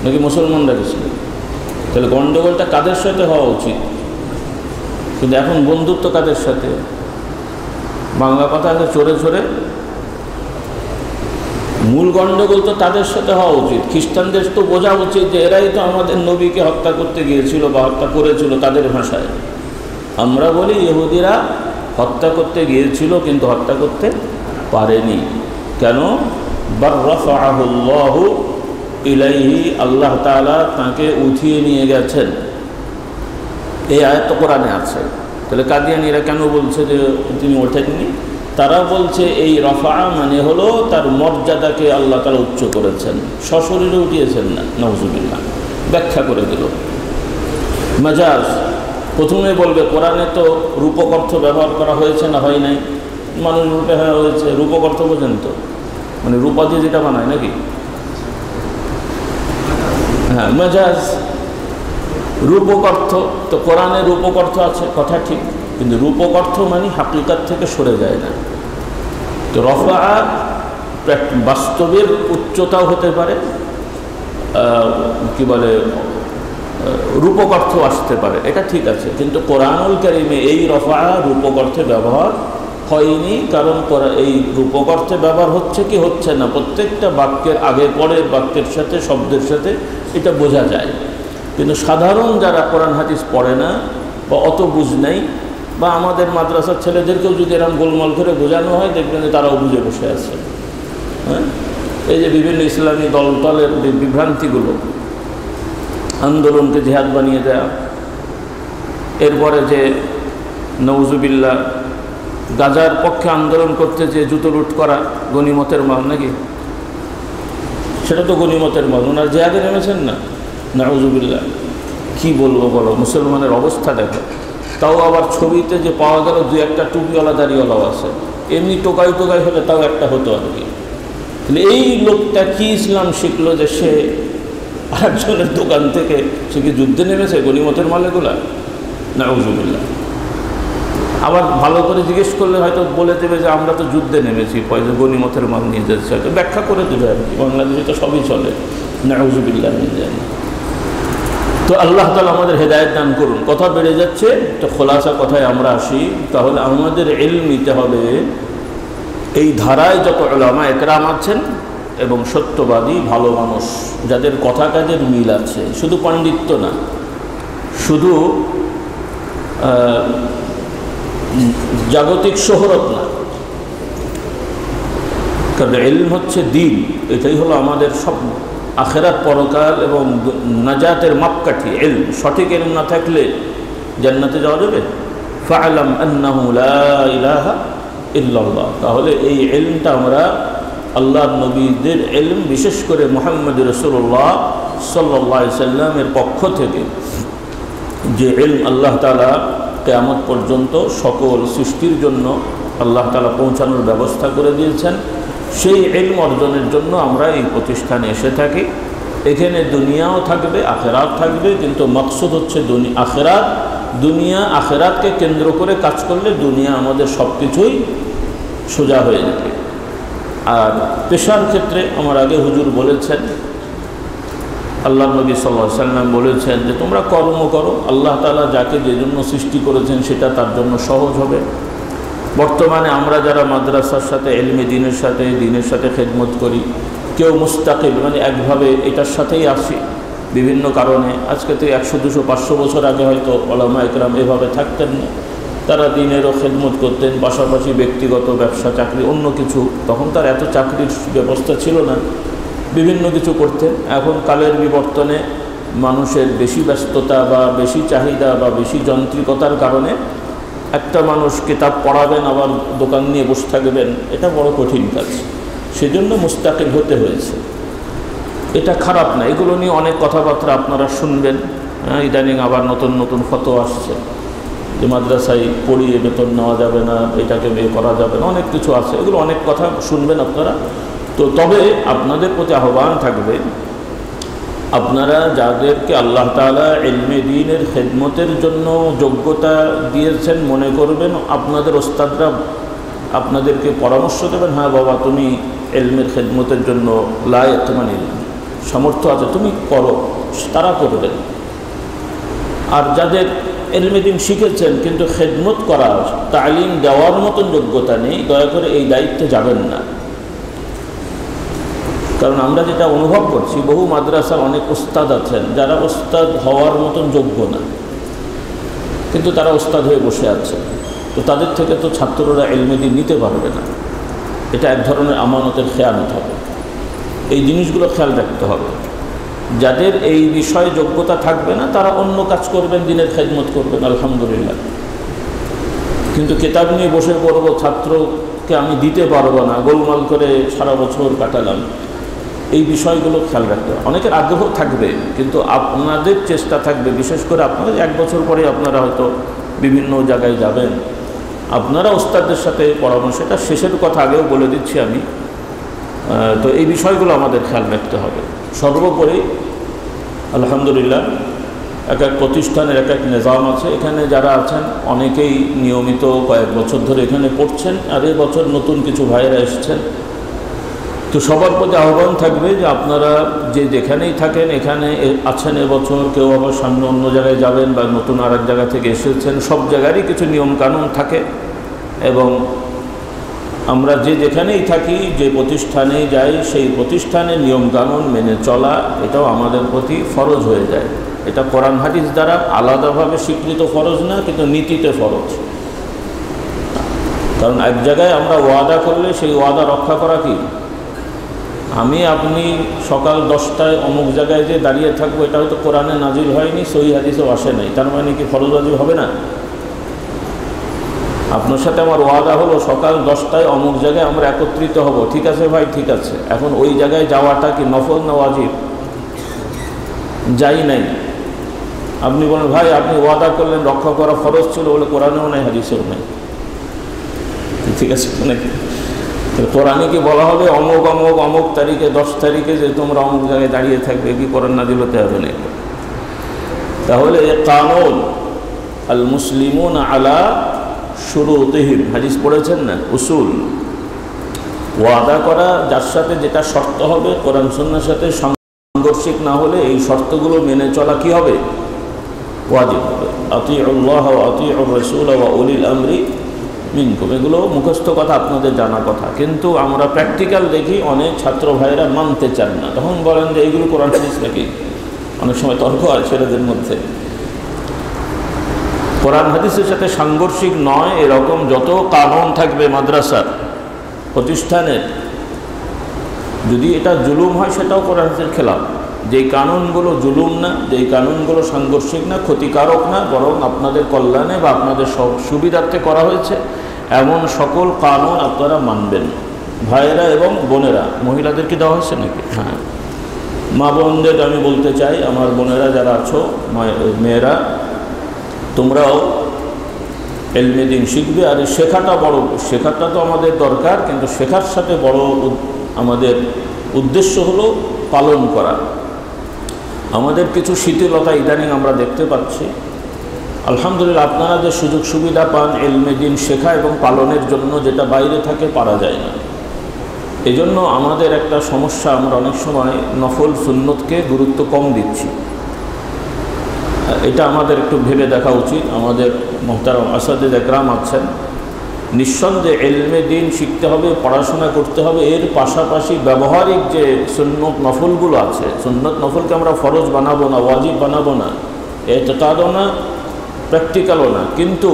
নাকি মুসলমানরা গেছিল? তাহলে গণ্ডগোলটা কাদের সাথে হওয়া উচিত? কিন্তু এখন বন্ধুত্ব কাদের সাথে? বাংলা কথা আছে চড়ে চড়ে। মূল গণ্ডগোল তো তাদের সাথে হওয়া উচিত। খ্রিস্টানদের তো বোঝা উচিত যে এরাই তো আমাদের নবীকে হত্যা করতে গিয়েছিল বা হত্যা করেছিল তাদের ভাষায়। আমরা বলি ইহুদিরা হত্যা করতে গিয়েছিল কিন্তু হত্যা করতে পারেনি। কেন? বার রাফাআহুল্লাহু ইলাইহি, আল্লাহ তাআলা তাকে উঠিয়ে নিয়ে গেছেন। এই আয়াত তো কোরআনে আছে। তাহলে কাদিয়ানীরা কেন বলছে যে তিনি ওঠেননি? তারা বলছে এই রফা মানে হলো তার মর্যাদাকে আল্লাহ তাআলা উচ্চ করেছেন, সশরীরে উঠিয়েছেন না। নাউজুবিল্লাহ। ব্যাখ্যা করে দিল মাজাজ। প্রথমে বলবে কোরআনে তো রূপক অর্থ ব্যবহার করা হয়েছে না হয় নাই? মানুষ রূপে হয়েছে। রূপক অর্থ বোঝেন তো? মানে রূপা দিয়ে যেটা বানায় নাকি? হ্যাঁ, মাজাজ রূপক অর্থ। তো কোরআনে রূপক অর্থ আছে, কথা ঠিক, কিন্তু রূপক অর্থ মানে হাকিকাত থেকে সরে যায় না। তো রফা বাস্তবের উচ্চতাও হতে পারে, কি বলে, রূপক অর্থ আসতে পারে, এটা ঠিক আছে। কিন্তু কোরআনুল কারীমে এই রফা রূপক অর্থে ব্যবহার হয়নি। কারণ এই রূপক অর্থে ব্যবহার হচ্ছে কি হচ্ছে না, প্রত্যেকটা বাক্যের আগে পরের বাক্যের সাথে শব্দের সাথে এটা বোঝা যায়। কিন্তু সাধারণ যারা কোরআন হাদিস পড়ে না বা অত বুঝ নাই, বা আমাদের মাদ্রাসার ছেলেদেরকেও যদি এরকম গোলমাল করে বোঝানো হয়, দেখবেন যে তারাও বুঝে বসে আছে। হ্যাঁ, এই যে বিভিন্ন ইসলামী দলের বিভ্রান্তিগুলো, আন্দোলনকে জিহাদ বানিয়ে দেয়া, এরপরে যে নওজুবিল্লাহ গাজার পক্ষে আন্দোলন করতে যে জুতো লুট করা গনিমতের মাল, নাকি সেটা তো গনিমতের মাল। ওনার জিহাদে নেমেছেন না? নাউজুবিল্লাহ। কি বলবো বলো, মুসলমানের অবস্থা দেখো। তাও আবার ছবিতে যে পাওয়া গেল দু একটা টুপিওয়ালা দাড়িওয়ালাও আছে, এমনি টোকাই টোকাই হলে তাও একটা হতো আর কি। এই লোকটা কি ইসলাম শিখলো যে সে আরেকজনের দোকান থেকে সে কি যুদ্ধে নেমেছে গনিমতের মালেগুলা? নাউজুবিল্লাহ। আবার ভালো করে জিজ্ঞেস করলে হয়তো বলে দেবে যে আমরা তো যুদ্ধে নেমেছি, পয়সা গনিমতের মাল নিয়ে যাচ্ছে, হয়তো ব্যাখ্যা করে দেবে আর কি। বাংলাদেশে তো সবই চলে। নাউজুবিল্লাহ নিয়ে যায় না। তো আল্লাহ তাআলা আমাদের হেদায়েত দান করুন। কথা বেড়ে যাচ্ছে, তো খোলাসা কথায় আমরা আসি। তাহলে আমাদের ইলম নিতে হবে এই ধারায় যত উলামা একরাম আছেন এবং সত্যবাদী ভালো মানুষ, যাদের কথা কাজের মিল আছে, শুধু পাণ্ডিত্য না, শুধু জাগতিক শোহরত না। কারণ ইলম হচ্ছে দ্বীন, এটাই হলো আমাদের সব আখিরাত পরকাল এবং নাজাতের মাপকাঠি। ইলম, সঠিক ইলম না থাকলে জান্নাতে যাওয়া যাবে? ফা'লাম আন্নাহু লা ইলাহা ইল্লাল্লাহ। তাহলে এই ইলমটা আমরা আল্লাহর নবীদের ইলম, বিশেষ করে মুহাম্মদ রাসূলুল্লাহ সাল্লাল্লাহু আলাইহি সাল্লামের পক্ষ থেকে যে ইলম আল্লাহ তাআলা কিয়ামত পর্যন্ত সকল সৃষ্টির জন্য আল্লাহ তাআলা পৌঁছানোর ব্যবস্থা করে দিয়েছেন, সেই ইলম অর্জনের জন্য আমরা এই প্রতিষ্ঠানে এসে থাকি। এখানে দুনিয়াও থাকবে, আখেরাত থাকবে, কিন্তু মকসুদ হচ্ছে আখেরাত। দুনিয়া আখেরাতকে কেন্দ্র করে কাজ করলে দুনিয়া আমাদের সব কিছুই সোজা হয়ে যাবে। আর পেশার ক্ষেত্রে আমার আগে হুজুর বলেছেন, আল্লাহ নবী সাল্লাল্লাহু আলাইহি ওয়াসাল্লাম বলেছেন যে তোমরা কর্ম করো, আল্লাহ তাআলা যাকে যে জন্য সৃষ্টি করেছেন সেটা তার জন্য সহজ হবে। বর্তমানে আমরা যারা মাদ্রাসার সাথে ইলমে দিনের সাথে খেদমত করি, কেউ মুস্তাকিল মানে একভাবে এটার সাথেই আসি বিভিন্ন কারণে। আজকে তো 100, 200, 500 বছর আগে হয়তো ওলামা একরাম এভাবে থাকতেন না, তারা দিনেরও খেদমত করতেন, পাশাপাশি ব্যক্তিগত ব্যবসা, চাকরি, অন্য কিছু। তখন তার এত চাকরির ব্যবস্থা ছিল না, বিভিন্ন কিছু করতেন। এখন কালের বিবর্তনে মানুষের বেশি ব্যস্ততা বা বেশি চাহিদা বা বেশি যান্ত্রিকতার কারণে একটা মানুষ কিতাব পড়াবেন আবার দোকান নিয়ে বসে থাকবেন, এটা বড় কঠিন কাজ। সেজন্য মুস্তাকিল হতে হয়েছে। এটা খারাপ না, এগুলো নিয়ে অনেক কথাবার্তা আপনারা শুনবেন। ইদানিং আবার নতুন নতুন ফতোয়া আসছে যে মাদ্রাসায় পড়িয়ে বেতন নেওয়া যাবে না, এটাকে করা যাবে না, অনেক কিছু আছে। এগুলো অনেক কথা শুনবেন আপনারা। তো তবে আপনাদের প্রতি আহ্বান থাকবে, আপনারা যাদেরকে আল্লাহ তাআলা ইলমে দ্বীনের খেদমতের জন্য যোগ্যতা দিয়েছেন মনে করবেন, আপনাদের ওস্তাদরা আপনাদেরকে পরামর্শ দেবেন, হ্যাঁ বাবা তুমি ইলমের খেদমতের জন্য লায়েক, মানে সামর্থ্য আছে, তুমি করো, তারা করবেন। আর যাদের ইলমে দ্বীন শিখেছেন কিন্তু খেদমত করার, তালিম দেওয়ার মতন যোগ্যতা নেই, দয়া করে এই দায়িত্বে যাবেন না। কারণ আমরা যেটা অনুভব করছি, বহু মাদ্রাসার অনেক ওস্তাদ আছেন যারা ওস্তাদ হওয়ার মতন যোগ্য না, কিন্তু তারা ওস্তাদ হয়ে বসে আছে। তো তাদের থেকে তো ছাত্ররা ইলমে দ্বীন নিতে পারবে না। এটা এক ধরনের আমানতের খেয়ানত হবে। এই জিনিসগুলো খেয়াল রাখতে হবে। যাদের এই বিষয়ে যোগ্যতা থাকবে না তারা অন্য কাজ করবেন, দিনের খেদমত করবেন, আলহামদুলিল্লাহ। কিন্তু কিতাব নিয়ে বসে পড়ব, ছাত্রকে আমি দিতে পারবো না, গোলমাল করে সারা বছর কাটালাম, এই বিষয়গুলো খেয়াল রাখতে হবে। অনেকের আগ্রহ থাকবে, কিন্তু আপনাদের চেষ্টা থাকবে, বিশেষ করে আপনাদের 1 বছর পরে আপনারা হয়তো বিভিন্ন জায়গায় যাবেন, আপনারা ওস্তাদদের সাথে পরামর্শ, এটা শেষের কথা আগেও বলে দিচ্ছি আমি। তো এই বিষয়গুলো আমাদের খেয়াল রাখতে হবে। সর্বোপরি আলহামদুলিল্লাহ এক এক প্রতিষ্ঠানের এক এক নিজাম আছে। এখানে যারা আছেন অনেকেই নিয়মিত কয়েক বছর ধরে এখানে পড়ছেন, আর এই বছর নতুন কিছু ভাইয়েরা এসেছেন। তো সবার প্রতি আহ্বান থাকবে যে আপনারা যে যেখানেই থাকেন, এখানে আছেন এবছর, কেউ আবার সামনে অন্য জায়গায় যাবেন বা নতুন আর এক জায়গা থেকে এসেছেন, সব জায়গারই কিছু নিয়মকানুন থাকে। এবং আমরা যে যেখানেই থাকি, যে প্রতিষ্ঠানে যাই, সেই প্রতিষ্ঠানের নিয়মকানুন মেনে চলা, এটাও আমাদের প্রতি ফরজ হয়ে যায়। এটা কোরআন হাদিস দ্বারা আলাদাভাবে স্বীকৃত ফরজ না, কিন্তু নীতিতে ফরজ। কারণ এক জায়গায় আমরা ওয়াদা করলে সেই ওয়াদা রক্ষা করা কি? আমি আপনি সকাল 10টায় অমুক জায়গায় যে দাঁড়িয়ে থাকবো, এটা হয়তো কোরআনে নাজিল হয়নি, সহিহ হাদিসেও আসে নাই, তার মানে কি ফরজ ওয়াজিব হবে না? আপনার সাথে আমার ওয়াদা হলো সকাল 10টায় অমুক জায়গায় আমরা একত্রিত হব, ঠিক আছে ভাই, ঠিক আছে। এখন ওই জায়গায় যাওয়াটা কি নফল না ওয়াজিব? যাই নাই, আপনি বলেন ভাই আপনি ওয়াদা করলেন, রক্ষা করা ফরজ ছিল, বলে কোরআনেও নাই, হাদিসেও নাই, ঠিক আছে নাকি? কোরআনে কি বলা হবে অমুক অমুক অমুক তারিখে 10 তারিখে যে তোমরা অমুক জায়গায় দাঁড়িয়ে থাকবে? কি কোরআন নাজিল হতে হবে না? তাহলে কানুন আল মুসলিমুন আলা শুরুতিহিম, হাদিস পড়েছেন না, উসুল। ওয়াদা করা যার সাথে যেটা শর্ত হবে, কোরআন সুন্নাহর সাথে সাংঘর্ষিক না হলে এই শর্তগুলো মেনে চলা কি হবে? ওয়াজিব হবে। আতিউল্লাহ ওয়া আতিউর রাসূল ওয়া উলিল আমরি মিনকুম, এগুলো মুখস্থ কথা, আপনাদের জানা কথা, কিন্তু আমরা প্র্যাকটিক্যাল দেখি অনেক ছাত্র ভাইয়েরা মানতে চান না। তখন বলেন যে এইগুলো কোরআন হাদিস নাকি? অনেক সময় তর্ক হয় ছেলেদের মধ্যে। কোরআন হাদিসের সাথে সাংঘর্ষিক নয় এরকম যত কানুন থাকবে মাদ্রাসার, প্রতিষ্ঠানের, যদি এটা জুলুম হয় সেটাও কোরআন হাদিসের খেলাফ। যেই কানুনগুলো জুলুম না, যেই কানুনগুলো সাংঘর্ষিক না, ক্ষতিকারক না, বরং আপনাদের কল্যাণে বা আপনাদের সুবিধার্থে করা হয়েছে, এমন সকল কানুন আপনারা মানবেন। ভাইয়েরা এবং বোনেরা, মহিলাদের কি দেওয়া হয়েছে নাকি? হ্যাঁ, মা বোনদের আমি বলতে চাই, আমার বোনেরা যারা আছো, মেয়েরা, তোমরাও ইলমে দ্বীন শিখবে। আর শেখাটা বড়, শেখাটা তো আমাদের দরকার, কিন্তু শেখার সাথে বড় আমাদের উদ্দেশ্য হলো পালন করা। আমাদের কিছু শিথিলতা ইদানিং আমরা দেখতে পাচ্ছি। আলহামদুলিল্লাহ, আপনারা যে সুযোগ সুবিধা পান ইলমে দ্বীন শেখা এবং পালনের জন্য, যেটা বাইরে থাকে পারা যায় না। এজন্য আমাদের একটা সমস্যা, আমরা অনেক সময় নফল সুন্নতকে গুরুত্ব কম দিচ্ছি। এটা আমাদের একটু ভেবে দেখা উচিত। আমাদের মুহতারাম আসাদে একরাম আছেন, নিঃসন্দেহে ইলমে দ্বীন শিখতে হবে, পড়াশোনা করতে হবে। এর পাশাপাশি ব্যবহারিক যে সুন্নত নফলগুলো আছে, সুন্নত নফলকে আমরা ফরজ বানাবো না, ওয়াজিব বানাবো না, এতেকাদও না, প্র্যাকটিক্যালও না, কিন্তু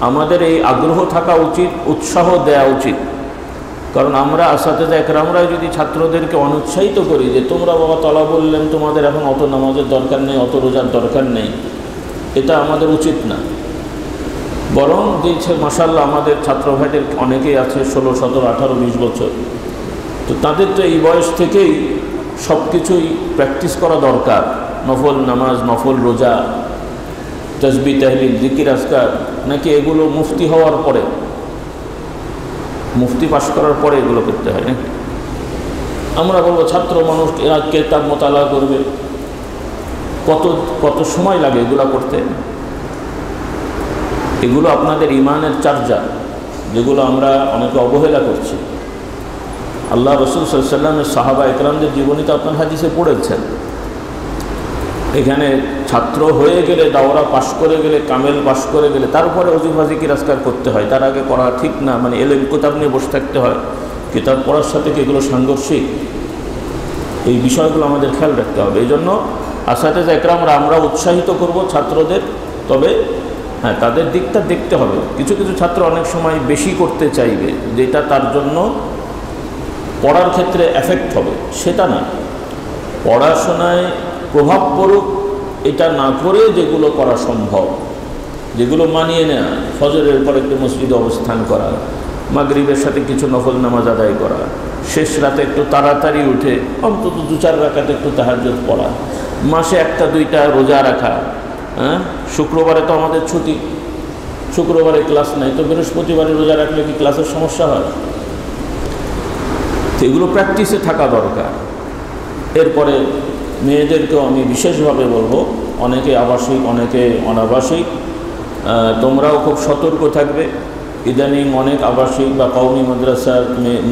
আমাদের এই আগ্রহ থাকা উচিত, উৎসাহ দেওয়া উচিত। কারণ আমরা আসাতেজা একরামরাই যদি ছাত্রদেরকে অনুৎসাহিত করি যে তোমরা বাবা তলা বললেন, তোমাদের এখন অত নামাজের দরকার নেই, অত রোজার দরকার নেই, এটা আমাদের উচিত না। বরং যে মাশাআল্লাহ আমাদের ছাত্র ভাইদের অনেকেই আছে 16, 17, 18, 20 বছর, তো তাদের তো এই বয়স থেকেই সব কিছুই প্র্যাকটিস করা দরকার। নফল নামাজ, নফল রোজা, তাসবিহ, তাহলিল, জিকির, আজকার, নাকি এগুলো মুফতি হওয়ার পরে, মুফতি পাশ করার পরে এগুলো করতে হয় নাকি? আমরা বলবো ছাত্র মানুষ কিতাব মোতালা করবে, কত সময় লাগে এগুলো করতে? এগুলো আপনাদের ইমানের চার্জা, যেগুলো আমরা অনেকে অবহেলা করছি। আল্লাহ রসুল সাল্লাল্লাহু আলাইহি ওয়াসাল্লামের সাহাবা একরামদের জীবনীতে আপনার হাদিসে পড়েছেন। এখানে ছাত্র হয়ে গেলে, দাওরা পাশ করে গেলে, কামেল পাশ করে গেলে তারপরে ওজিফা জিকির আজকার করতে হয়, তার আগে করা ঠিক না। মানে এলেম কিতাব নিয়ে বসে থাকতে হয়, কিতাব পড়ার সাথে কি এগুলো সাংঘর্ষিক? এই বিষয়গুলো আমাদের খেয়াল রাখতে হবে। এই জন্য আসাতেজা একরামরা আমরা উৎসাহিত করব ছাত্রদের, তবে হ্যাঁ, তাদের দিকটা দেখতে হবে। কিছু কিছু ছাত্র অনেক সময় বেশি করতে চাইবে, যেটা তার জন্য পড়ার ক্ষেত্রে এফেক্ট হবে, সেটা না। পড়াশোনায় প্রভাব পড়ুক এটা না করে যেগুলো করা সম্ভব, যেগুলো মানিয়ে নেওয়া, ফজরের পর একটু মসজিদে অবস্থান করা, মাগরিবের সাথে কিছু নফল নামাজ আদায় করা, শেষ রাতে একটু তাড়াতাড়ি উঠে অন্তত 2-4 রাকাত একটু তাহাজ্জুদ পড়া, মাসে 1-2টা রোজা রাখা। হ্যাঁ, শুক্রবারে তো আমাদের ছুটি, শুক্রবারে ক্লাস নাই, তো বৃহস্পতিবারে রোজা রাখলে কি ক্লাসের সমস্যা হয়? তো এগুলো প্র্যাকটিসে থাকা দরকার। এরপরে মেয়েদেরকেও আমি বিশেষভাবে বলবো, অনেকে আবাসিক, অনেকে অনাবাসিক, তোমরাও খুব সতর্ক থাকবে। ইদানিং অনেক আবাসিক বা কওমি মাদ্রাসার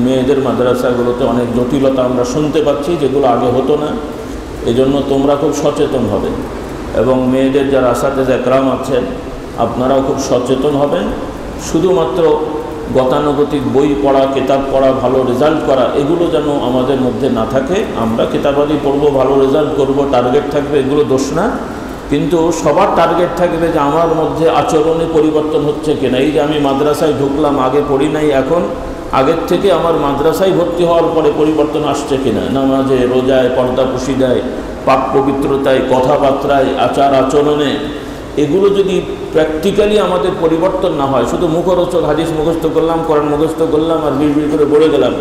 মেয়েদের মাদ্রাসাগুলোতে অনেক জটিলতা আমরা শুনতে পাচ্ছি, যেগুলো আগে হতো না। এজন্য তোমরা খুব সচেতন হবে, এবং মেয়েদের যারা আসাতেজা একরাম আছেন আপনারাও খুব সচেতন হবেন। শুধুমাত্র গতানুগতিক বই পড়া, কিতাব পড়া, ভালো রেজাল্ট করা, এগুলো যেন আমাদের মধ্যে না থাকে। আমরা কিতাবাদি পড়বো, ভালো রেজাল্ট করব, টার্গেট থাকবে, এগুলো দোষ না। কিন্তু সবার টার্গেট থাকবে যে আমার মধ্যে আচরণে পরিবর্তন হচ্ছে কিনা। এই যে আমি মাদ্রাসায় ঢুকলাম, আগে পড়ি নাই, এখন আগের থেকে আমার মাদ্রাসায় ভর্তি হওয়ার পরে পরিবর্তন আসছে কিনা, নামাজে, রোজায়, পর্দা পুশিদায়, পাক পবিত্রতায়, কথাবার্তায়, আচার আচরণে, এগুলো যদি প্র্যাকটিক্যালি আমাদের পরিবর্তন না হয়, শুধু মুখরোচক হাদিস মুখস্থ করলাম, কোরআন মুখস্থ করলাম আর বিড় করে বলে গেলাম।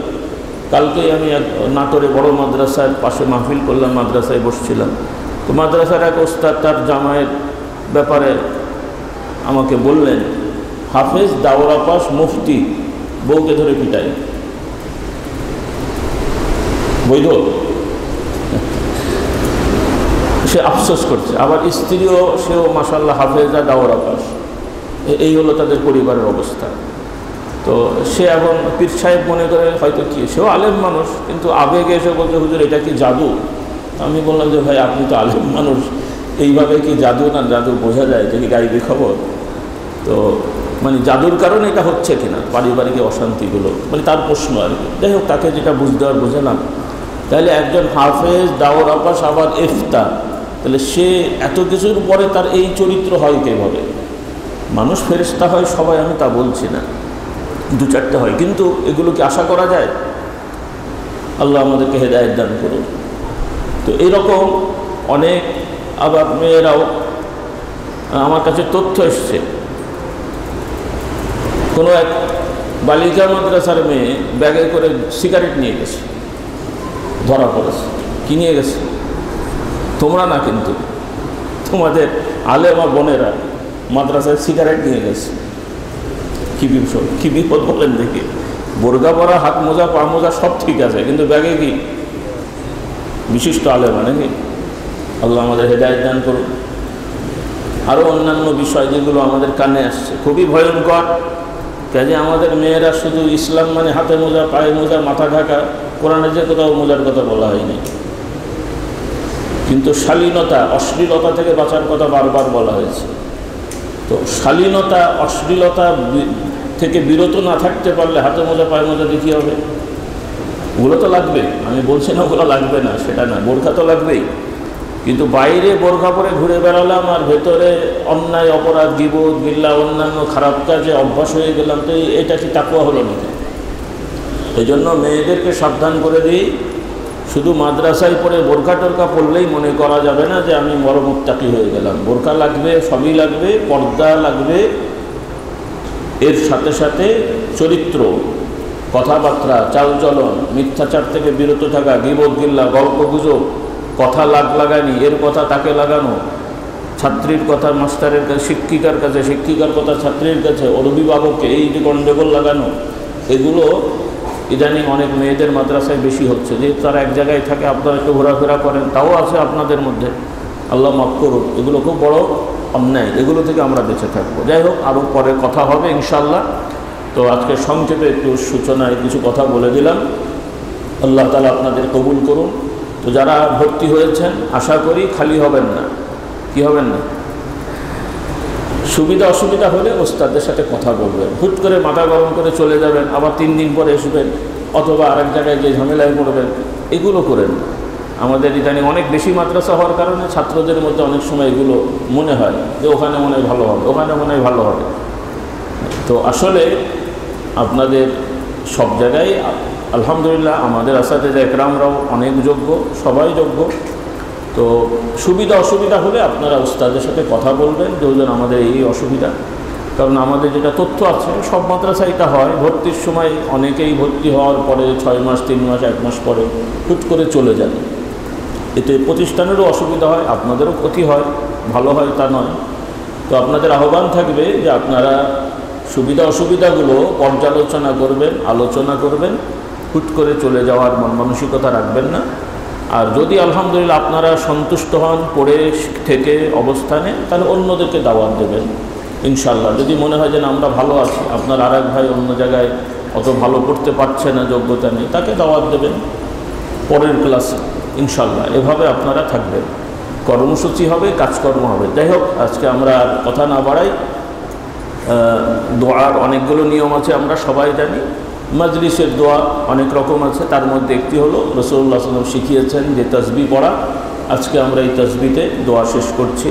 কালকেই আমি এক নাটোরে বড় মাদ্রাসার পাশে মাহফিল করলাম, মাদ্রাসায় বসছিলাম, তো মাদ্রাসার এক ওস্তাদ তার জামায়ের ব্যাপারে আমাকে বললেন, হাফেজ, দাওরা পাস, মুফতি, বউকে ধরে পিটাই, বৈধ? সে আফসোস করছে। আবার স্ত্রীও, সেও মাশাআল্লাহ হাফেজা, দাওরা পাস। এই হলো তাদের পরিবারের অবস্থা। তো সে এখন পীর সাহেব মনে করে হয়তো কি, সেও আলেম মানুষ, কিন্তু আবেগে এসে বলছে হুজুর এটা কি জাদু? আমি বললাম যে ভাই আপনি তো আলেম মানুষ, এইভাবে কি জাদু না জাদু বোঝা যায়, যে কি গাইবি খবর? তো মানে জাদুর কারণে এটা হচ্ছে কিনা, পারিবারিক অশান্তিগুলো, মানে তার প্রশ্ন আর কি। যাই হোক, তাকে যেটা বুঝতে আর বুঝলাম। তাহলে একজন হাফেজ, দাওরা পাস, আবার ইফতা, তাহলে সে এত কিছুর পরে তার এই চরিত্র হয় কীভাবে? মানুষ ফেরেশতা হয় সবাই, আমি তা বলছি না, 2-4টে হয়, কিন্তু এগুলো কি আশা করা যায়? আল্লাহ আমাদেরকে হেদায়েত দান করুন। তো এইরকম অনেক, আবার মেয়েরাও, আমার কাছে তথ্য এসছে, কোনো এক বালিকা মাদ্রাসার মেয়ে ব্যাগে করে সিগারেট নিয়ে গেছে, ধরা পড়েছে। কি নিয়ে গেছে? তোমরা না, কিন্তু তোমাদের আলেমা বোনেরা মাদ্রাসায় সিগারেট নিয়ে গেছে। কি বিপদ বলেন দেখি। বোরকা পরা, হাত মোজা, পা মোজা সব ঠিক আছে, কিন্তু ব্যাগে কি? বিশিষ্ট আলেমা নাকি? আল্লাহ আমাদের হেদায়েত দান করুন। আরও অন্যান্য বিষয় যেগুলো আমাদের কানে আসছে খুবই ভয়ঙ্কর। কাজে আমাদের মেয়েরা শুধু ইসলাম মানে হাতে মোজা, পায়ে মোজা, মাথা ঢাকা, কোরআনে যে কোথাও মোজার কথা বলা হয়নি, কিন্তু শালীনতা অশ্লীলতা থেকে বাঁচার কথা বারবার বলা হয়েছে। তো শালীনতা অশ্লীলতা থেকে বিরত না থাকতে পারলে হাতে মোজা পায়ে মোজা দিতে হবে। ওগুলো তো লাগবে, আমি বলছি না ওগুলো লাগবে না, সেটা না, বোরখা তো লাগবেই। কিন্তু বাইরে বোরখা পরে ঘুরে বেড়ালাম আর ভেতরে অন্যায় অপরাধ গীবত গিল্লা অন্যান্য খারাপ কাজে অভ্যাস হয়ে গেলাম, তো এটা কি তাকওয়া হলো নাকি? এই জন্য মেয়েদেরকে সাবধান করে দিই, শুধু মাদ্রাসায় পড়ে বোরখা টোরখা পড়লেই মনে করা যাবে না যে আমি বড় মুত্তাকি হয়ে গেলাম। বোরখা লাগবে, সবই লাগবে, পর্দা লাগবে, এর সাথে সাথে চরিত্র, কথাবার্তা, চালচলন, মিথ্যাচার থেকে বিরত থাকা, গীবত গিল্লা, গল্প গুজব, কথা লাগানি, এর কথা তাকে লাগানো, ছাত্রীর কথা মাস্টারের কাছে, শিক্ষিকার কাছে, শিক্ষিকার কথা ছাত্রীর কাছে, অভিভাবককে এই যে গণ্ডগোল লাগানো, এগুলো ইদানিং অনেক মেয়েদের মাদ্রাসায় বেশি হচ্ছে। যে তারা এক জায়গায় থাকে, আপনারা একটু ঘোরাফেরা করেন, তাও আছে আপনাদের মধ্যে, আল্লাহ মাফ করুন। এগুলো খুব বড় অন্যায়, এগুলো থেকে আমরা বেঁচে থাকবো। যাই হোক, আরও পরে কথা হবে ইনশাআল্লাহ। তো আজকে সংক্ষেপে একটু সূচনায় কিছু কথা বলে দিলাম। আল্লাহ তাআলা আপনাদের কবুল করুন। তো যারা ভর্তি হয়েছেন আশা করি খালি হবেন না। কি হবেন না? সুবিধা অসুবিধা হলে ওস্তাদের সাথে কথা বলবেন। হুট করে মাথা গরম করে চলে যাবেন, আবার 3 দিন পরে আসবেন, অথবা আরেক জায়গায় গিয়ে ঝামেলায় পড়বেন, এগুলো করেন। আমাদের ইদানিং অনেক বেশি মাদ্রাসা হওয়ার কারণে ছাত্রদের মধ্যে অনেক সময় এগুলো মনে হয় যে ওখানে মনে হয় ভালো হবে, ওখানে মনে হয় ভালো হবে। তো আসলে আপনাদের সব জায়গায় আলহামদুলিল্লাহ আমাদের আসাতিজা একরামরাও অনেক যোগ্য, সবাই যোগ্য। তো সুবিধা অসুবিধা হলে আপনারা উস্তাদের সাথে কথা বলবেন যে ওজন আমাদের এই অসুবিধা। কারণ আমাদের যেটা তথ্য আছে সব মাদ্রাসায় এটা হয়, ভর্তির সময় অনেকেই ভর্তি হওয়ার পরে 6 মাস 3 মাস 1 মাস পরে হুট করে চলে যান। এতে প্রতিষ্ঠানেরও অসুবিধা হয়, আপনাদেরও ক্ষতি হয়, ভালো হয় তা নয়। তো আপনাদের আহ্বান থাকবে যে আপনারা সুবিধা অসুবিধাগুলো পর্যালোচনা করবেন, আলোচনা করবেন, হুট করে চলে যাওয়ার মন মানসিকতা রাখবেন না। আর যদি আলহামদুলিল্লাহ আপনারা সন্তুষ্ট হন পড়ে থেকে অবস্থানে, তাহলে অন্যদেরকে দাওয়াত দেবেন ইনশাআল্লাহ। যদি মনে হয় যে না আমরা ভালো আছি, আপনার আরেক ভাই অন্য জায়গায় অত ভালো করতে পারছে না, যোগ্যতা নেই, তাকে দাওয়াত দেবেন পরের ক্লাসে ইনশাআল্লাহ। এভাবে আপনারা থাকবেন, কর্মসূচি হবে, কাজকর্ম হবে। যাই হোক, আজকে আমরা কথা না বাড়াই। দোয়ার অনেকগুলো নিয়ম আছে, আমরা সবাই জানি। মজলিসের দোয়া অনেক রকম আছে, তার মধ্যে একটি হলো রাসূলুল্লাহ সাল্লাল্লাহু আলাইহি ওয়াসাল্লাম শিখিয়েছেন যে তাসবিহ পড়া। আজকে আমরা এই তাসবিহতে দোয়া শেষ করছি।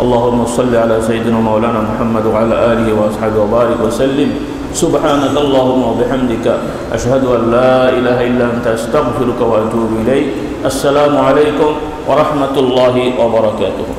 আল্লাহুম্মা সাল্লি আলা সাইয়্যিদিনা মাওলানা মুহাম্মদ ওয়া আলা আলিহি ওয়া আসহাবিহি ওয়া বারিক ওয়া সাল্লিম। সুবহানাকা আল্লাহুম্মা ওয়া বিহামদিকা আশহাদু আল লা ইলাহা ইল্লা আনতা আস্তাগফিরুকা ওয়া আতুবু ইলাইক। আসসালামু আলাইকুম ওয়া রাহমাতুল্লাহি ওয়া বারাকাতুহু।